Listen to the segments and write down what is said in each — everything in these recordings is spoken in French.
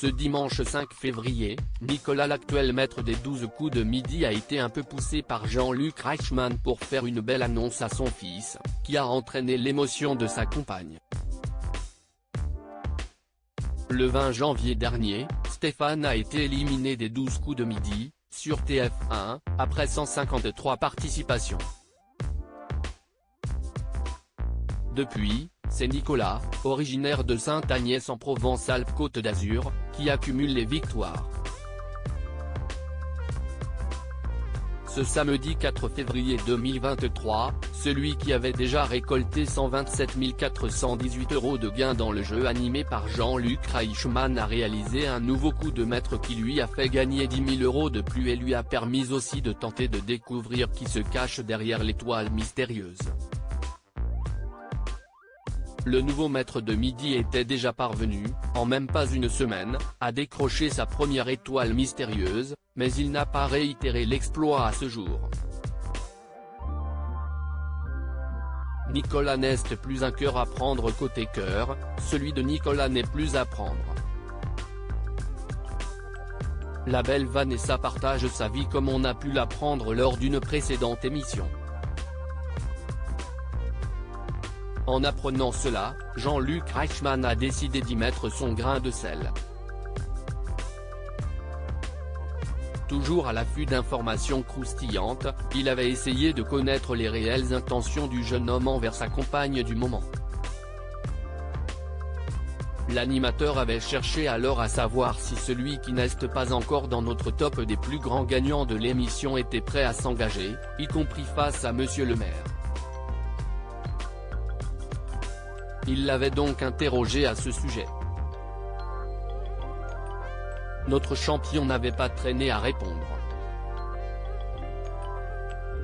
Ce dimanche 5 février, Nicolas, l'actuel maître des 12 coups de midi, a été un peu poussé par Jean-Luc Reichmann pour faire une belle annonce à son fils, qui a entraîné l'émotion de sa compagne. Le 20 janvier dernier, Stéphane a été éliminé des 12 coups de midi, sur TF1, après 153 participations. Depuis, c'est Nicolas, originaire de Sainte-Agnès en Provence-Alpes-Côte d'Azur, qui accumule les victoires. Ce samedi 4 février 2023, celui qui avait déjà récolté 127 418 € de gains dans le jeu animé par Jean-Luc Reichmann a réalisé un nouveau coup de maître qui lui a fait gagner 10 000 € de plus et lui a permis aussi de tenter de découvrir qui se cache derrière l'étoile mystérieuse. Le nouveau maître de midi était déjà parvenu, en même pas une semaine, à décrocher sa première étoile mystérieuse, mais il n'a pas réitéré l'exploit à ce jour. Nicolas n'est plus un cœur à prendre côté cœur, celui de Nicolas n'est plus à prendre. La belle Vanessa partage sa vie comme on a pu l'apprendre lors d'une précédente émission. En apprenant cela, Jean-Luc Reichmann a décidé d'y mettre son grain de sel. Toujours à l'affût d'informations croustillantes, il avait essayé de connaître les réelles intentions du jeune homme envers sa compagne du moment. L'animateur avait cherché alors à savoir si celui qui n'est pas encore dans notre top des plus grands gagnants de l'émission était prêt à s'engager, y compris face à Monsieur le maire. Il l'avait donc interrogé à ce sujet. Notre champion n'avait pas traîné à répondre.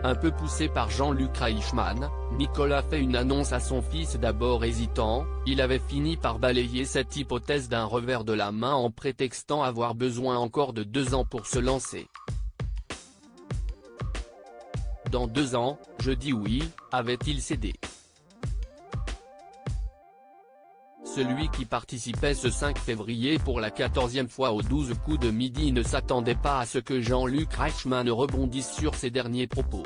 Un peu poussé par Jean-Luc Reichmann, Nicolas fait une annonce à son fils. D'abord hésitant, il avait fini par balayer cette hypothèse d'un revers de la main en prétextant avoir besoin encore de 2 ans pour se lancer. Dans 2 ans, je dis oui, avait-il cédé. Celui qui participait ce 5 février pour la 14e fois aux 12 coups de midi ne s'attendait pas à ce que Jean-Luc Reichmann rebondisse sur ses derniers propos.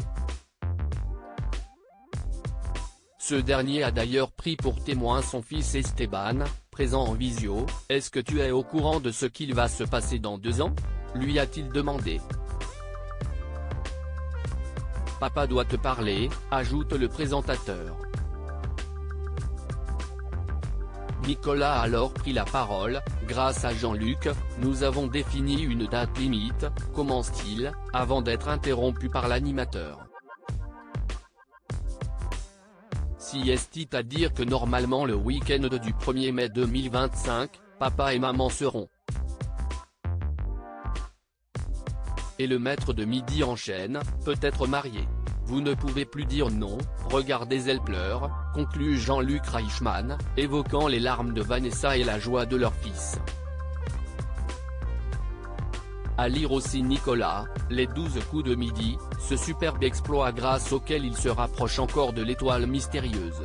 Ce dernier a d'ailleurs pris pour témoin son fils Esteban, présent en visio. « Est-ce que tu es au courant de ce qu'il va se passer dans 2 ans ?» lui a-t-il demandé. « Papa doit te parler », ajoute le présentateur. Nicolas a alors pris la parole. « Grâce à Jean-Luc, nous avons défini une date limite », commence-t-il, avant d'être interrompu par l'animateur. Si est à dire que normalement le week-end du 1er mai 2025, papa et maman seront. Et le maître de midi enchaîne, peut-être marié. Vous ne pouvez plus dire non, regardez elle pleure, conclut Jean-Luc Reichmann, évoquant les larmes de Vanessa et la joie de leur fils. À lire aussi Nicolas, les 12 coups de midi, ce superbe exploit grâce auquel il se rapproche encore de l'étoile mystérieuse.